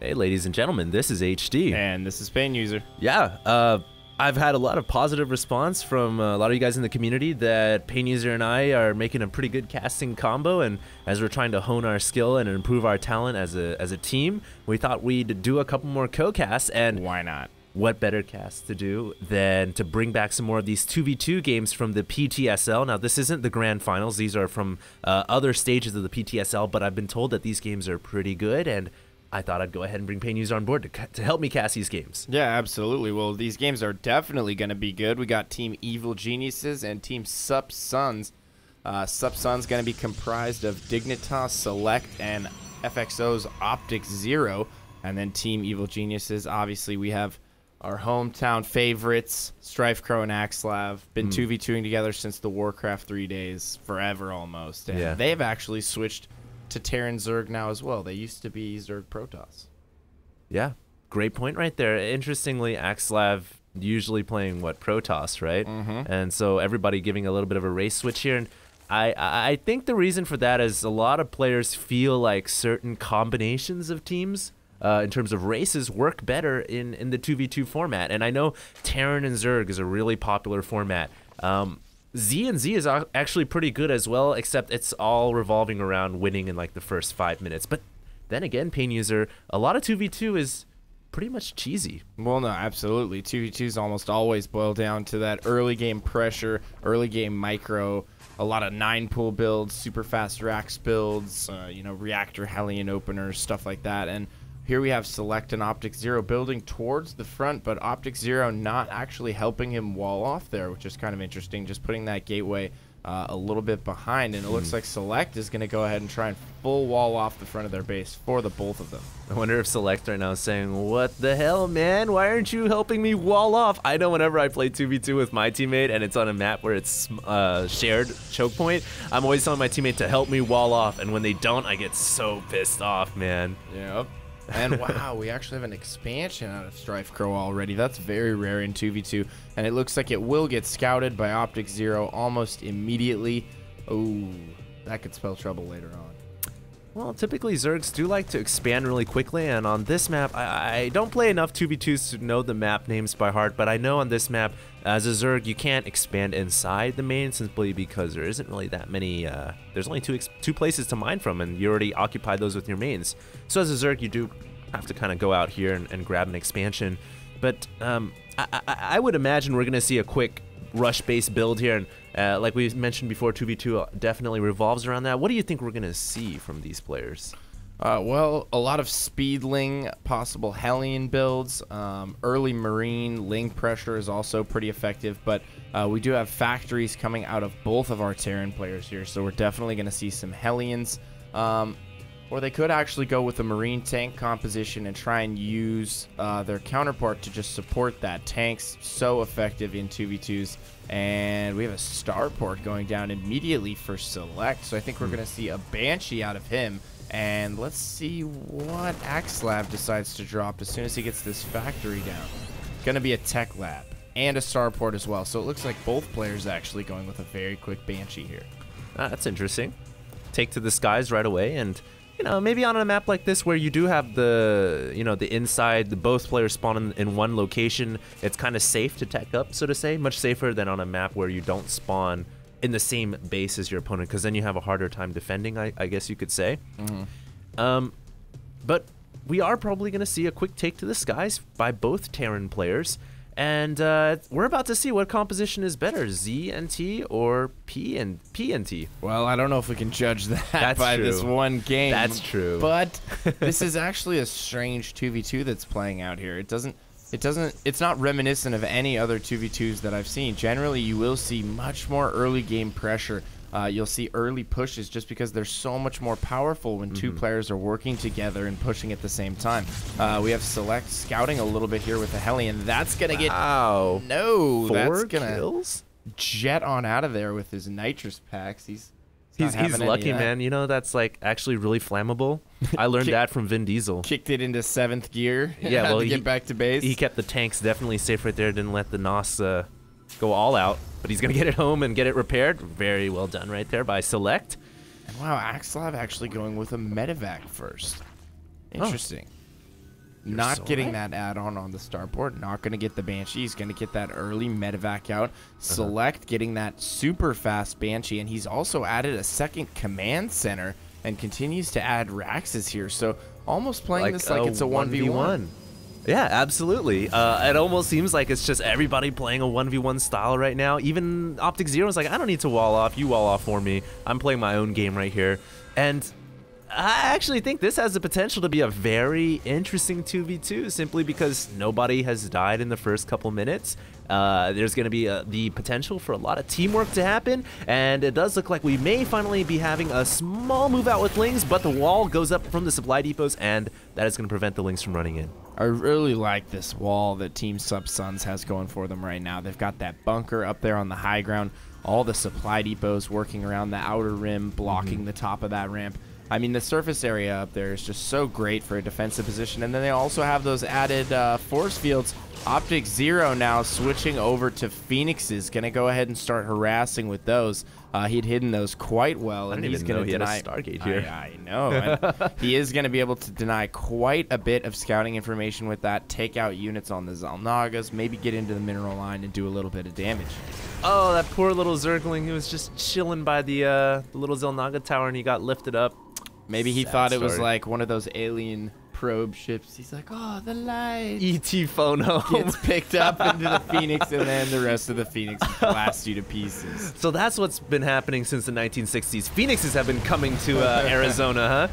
Hey, ladies and gentlemen, this is HD. And this is PainUser. Yeah, I've had a lot of positive response from a lot of you guys in the community that PainUser and I are making a pretty good casting combo, and as we're trying to hone our skill and improve our talent as a team, we thought we'd do a couple more co-casts, and why not? What better cast to do than to bring back some more of these 2v2 games from the PTSL. Now, this isn't the grand finals. These are from other stages of the PTSL, but I've been told that these games are pretty good, and I thought I'd go ahead and bring PainUser on board to help me cast these games. Yeah, absolutely. Well, these games are definitely going to be good. We got Team Evil Geniuses and Team Sup Sons. Sup Sons going to be comprised of Dignitas, Select, and FXO's OptiKZero. And then Team Evil Geniuses, obviously we have our hometown favorites, Strifecro and Axslav. Been 2v2ing together since the Warcraft 3 days, forever almost. And yeah, they've actually switched to Terran Zerg now as well. They used to be Zerg Protoss. Yeah, great point right there. Interestingly, Axslav usually playing Protoss, right? And so everybody giving a little bit of a race switch here. And I think the reason for that is a lot of players feel like certain combinations of teams in terms of races work better in the 2v2 format. And I know Terran and Zerg is a really popular format. Z and Z is actually pretty good as well, except it's all revolving around winning in like the first 5 minutes. But then again, PainUser, a lot of 2v2 is pretty much cheesy. Well, no, absolutely. 2v2s almost always boil down to that early game pressure, early game micro, a lot of 9-pool builds, super fast Rax builds, you know, reactor Hellion openers, stuff like that. And here we have Select and OptiKZero building towards the front, but OptiKZero not actually helping him wall off there, which is kind of interesting, just putting that gateway a little bit behind. And it looks like Select is going to go ahead and try and full wall off the front of their base for the both of them. I wonder if Select right now is saying, what the hell, man? Why aren't you helping me wall off? I know whenever I play 2v2 with my teammate and it's on a map where it's shared choke point, I'm always telling my teammate to help me wall off, and when they don't, I get so pissed off, man. Yep. And wow, we actually have an expansion out of Strifecro already. That's very rare in 2v2. And it looks like it will get scouted by OptiKZero almost immediately. Oh, that could spell trouble later on. Well, typically Zergs do like to expand really quickly, and on this map, I don't play enough 2v2s to know the map names by heart, but I know on this map, as a Zerg, you can't expand inside the main simply because there isn't really that many, there's only two places to mine from, and you already occupy those with your mains. So as a Zerg, you do have to kind of go out here and grab an expansion, but I would imagine we're going to see a quick rush-based build here, and like we mentioned before, 2v2 definitely revolves around that. What do you think we're going to see from these players? Well, a lot of Speedling, possible Hellion builds, early Marine, Ling pressure is also pretty effective, but we do have factories coming out of both of our Terran players here, so we're definitely going to see some Hellions. Or they could actually go with a Marine tank composition and try and use their counterpart to just support that. Tanks so effective in 2v2s. And we have a starport going down immediately for Select. So I think we're going to see a Banshee out of him. And let's see what Axslav decides to drop as soon as he gets this factory down. It's going to be a tech lab and a starport as well. So it looks like both players actually going with a very quick Banshee here. That's interesting. Take to the skies right away, and you know, maybe on a map like this where you do have the, you know, the inside, both players spawn in one location, it's kind of safe to tech up, so to say. Much safer than on a map where you don't spawn in the same base as your opponent, because then you have a harder time defending, I guess you could say. But we are probably going to see a quick take to the skies by both Terran players. And we're about to see what composition is better, Z and T or P and T. Well, I don't know if we can judge that by this one game. That's true. But this is actually a strange 2v2 that's playing out here. It's not reminiscent of any other 2v2s that I've seen. Generally, you will see much more early game pressure. You'll see early pushes just because they're so much more powerful when two players are working together and pushing at the same time. We have Select scouting a little bit here with the Hellion. That's going to get... No, that's going to jet on out of there with his nitrous packs. He's lucky, man. You know, that's like actually really flammable. I learned that from Vin Diesel. Kicked it into 7th gear. Yeah, well, to get back to base. He kept the tanks definitely safe right there. Didn't let the NOS go all out. But he's going to get it home and get it repaired. Very well done right there by Select. And wow, Axslav actually going with a medevac first. Interesting. Not getting that add-on on the starboard. Not going to get the Banshee. He's going to get that early medevac out. Select getting that super fast Banshee. And he's also added a second command center and continues to add Raxes here. So almost playing this like it's a 1v1. Yeah, absolutely. It almost seems like it's just everybody playing a 1v1 style right now. Even OptiKZero is like, I don't need to wall off. You wall off for me. I'm playing my own game right here. And I actually think this has the potential to be a very interesting 2v2 simply because nobody has died in the first couple minutes. There's going to be the potential for a lot of teamwork to happen, and it does look like we may finally be having a small move out with Lings, but the wall goes up from the supply depots, and that is going to prevent the Lings from running in. I really like this wall that Team Sup Sons has going for them right now. They've got that bunker up there on the high ground, all the supply depots working around the outer rim, blocking the top of that ramp. I mean, the surface area up there is just so great for a defensive position. And then they also have those added force fields. OptiKZero now switching over to Phoenixes. Going to go ahead and start harassing with those. He'd hidden those quite well. And he's going to deny. He had a Stargate here. I know. He is going to be able to deny quite a bit of scouting information with that. Take out units on the Xel'Nagas. Maybe get into the mineral line and do a little bit of damage. Oh, that poor little Zergling who was just chilling by the little Xel'Naga tower and he got lifted up. Maybe he thought it was like one of those alien probe ships. He's like, oh, the light. E.T. phone home. Gets picked up into the Phoenix, and then the rest of the Phoenix blasts you to pieces. So that's what's been happening since the 1960s. Phoenixes have been coming to Arizona, huh?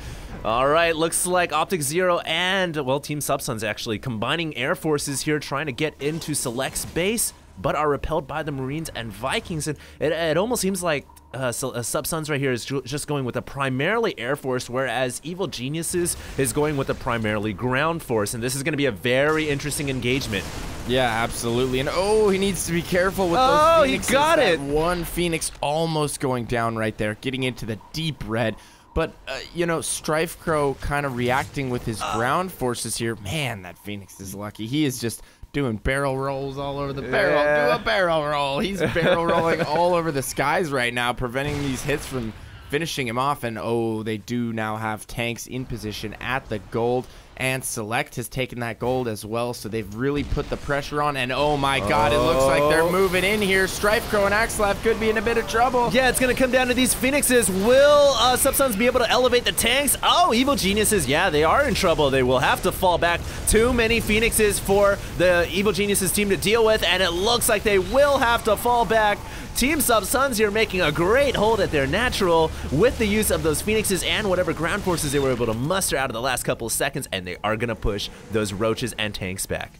All right, looks like OptiKZero and, well, Team Sup Sons actually combining air forces here, trying to get into Select's base, but are repelled by the Marines and Vikings. And it almost seems like Sup Sons right here is just going with a primarily air force, whereas Evil Geniuses is going with a primarily ground force. And this is going to be a very interesting engagement. Yeah, absolutely. And oh, he needs to be careful with those Phoenixes. He got it. One Phoenix almost going down right there, getting into the deep red. But, you know, Strifecro kind of reacting with his ground forces here. Man, that Phoenix is lucky. He is just doing barrel rolls all over the barrel. Do a barrel roll. He's barrel rolling all over the skies right now, preventing these hits from finishing him off. And, oh, they do now have tanks in position at the gold. And Select has taken that gold as well, so they've really put the pressure on. And oh my god, it looks like they're moving in here. Strifecro and Axslav could be in a bit of trouble. Yeah, it's going to come down to these Phoenixes. Will Sup Sons be able to elevate the tanks? Oh, Evil Geniuses, yeah, they are in trouble. They will have to fall back. Too many Phoenixes for the Evil Geniuses team to deal with, and it looks like they will have to fall back. Team Sup Sons here making a great hold at their natural with the use of those Phoenixes and whatever ground forces they were able to muster out of the last couple of seconds, and they are going to push those roaches and tanks back.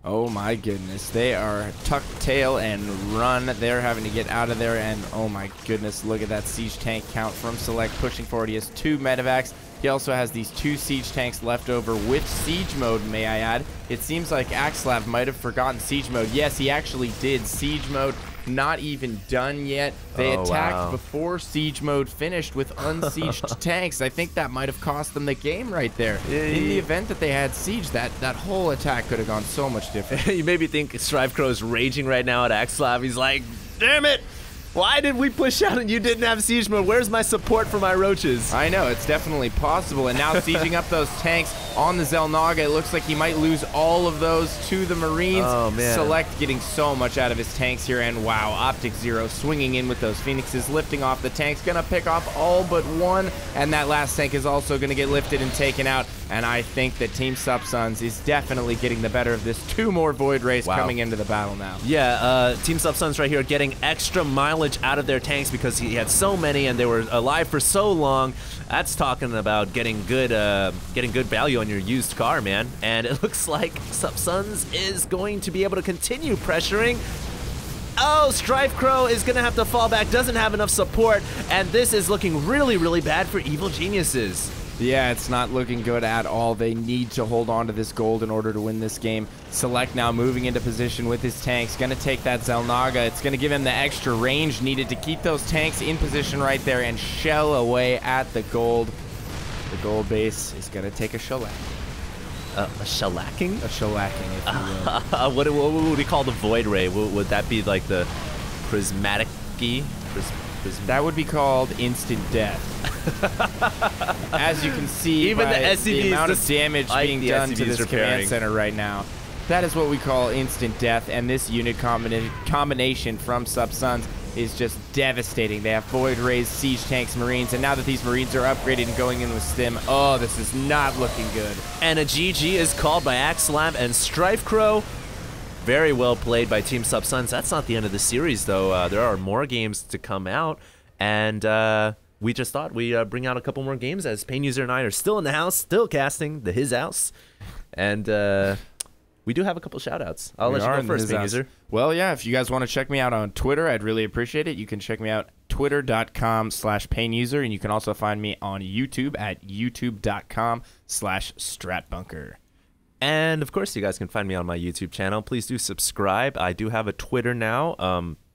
Oh my goodness, they are tuck tail and run. They're having to get out of there, and oh my goodness, look at that siege tank count from Select pushing forward. He has 2 medevacs. He also has these 2 siege tanks left over with siege mode, may I add. It seems like Axslav might have forgotten siege mode. Yes, he actually did. Siege mode not even done yet. They attacked before siege mode finished with unsieged tanks. I think that might have cost them the game right there. In the event that they had siege, that whole attack could have gone so much different. You maybe think Strifecro is raging right now at Axslav. He's like, damn it! Why did we push out and you didn't have siege mode? Where's my support for my roaches? I know, it's definitely possible. And now sieging up those tanks on the Xel'Naga, it looks like he might lose all of those to the Marines. Oh, man. Select getting so much out of his tanks here. And wow, OptiKZero swinging in with those Phoenixes, lifting off the tanks. Gonna pick off all but one. And that last tank is also gonna get lifted and taken out. And I think that Team Sup Sons is definitely getting the better of this. 2 more Void Rays coming into the battle now. Yeah, Team Sup Sons right here getting extra mileage out of their tanks because he had so many and they were alive for so long. That's talking about getting good value on your used car, man. And it looks like Sup Sons is going to be able to continue pressuring. Oh, Strifecro is going to have to fall back, doesn't have enough support, and this is looking really, really bad for Evil Geniuses. Yeah, it's not looking good at all. They need to hold on to this gold in order to win this game. Select now moving into position with his tanks. Going to take that Xel'Naga. It's going to give him the extra range needed to keep those tanks in position right there and shell away at the gold. The gold base is going to take a shellac. A shellacking? A shellacking, if you will. What would we call the Void Ray? Would that be like the prismatic-y? That would be called instant death. As you can see, Even by the SCVs, the amount of damage being done to this command center right now, that is what we call instant death, and this unit combination from Sup Sons is just devastating. They have Void Rays, Siege Tanks, Marines, and now that these Marines are upgraded and going in with Stim, oh, this is not looking good. And a GG is called by Axslav and Strifecro. Very well played by Team Sup Sons. That's not the end of the series, though. There are more games to come out, and we just thought we'd bring out a couple more games as PainUser and I are still in the house, still casting his house, and we do have a couple shout-outs. I'll let you go first, PainUser. Well, yeah, if you guys want to check me out on Twitter, I'd really appreciate it. You can check me out twitter.com/PainUser, and you can also find me on YouTube at youtube.com/StratBunker. And, of course, you guys can find me on my YouTube channel. Please do subscribe. I do have a Twitter now.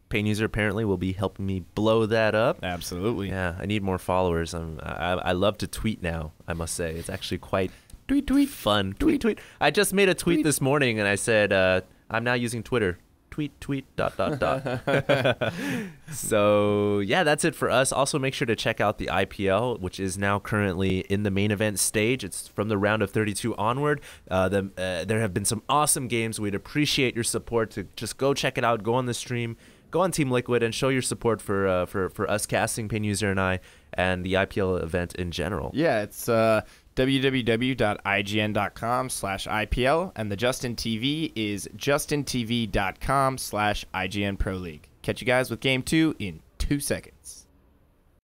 PainUser apparently will be helping me blow that up. Absolutely. Yeah, I need more followers. I love to tweet now, I must say. It's actually quite fun. Tweet. I just made a tweet this morning, and I said, I'm now using Twitter. Tweet, ... So, yeah, that's it for us. Also, make sure to check out the IPL, which is now currently in the main event stage. It's from the round of 32 onward. There have been some awesome games. We'd appreciate your support to just go check it out, go on the stream, go on Team Liquid, and show your support for us casting, PainUser and I, and the IPL event in general. Yeah, it's www.ign.com/IPL, and the Justin TV is justintv.com/IGN Pro League. Catch you guys with Game 2 in 2 seconds.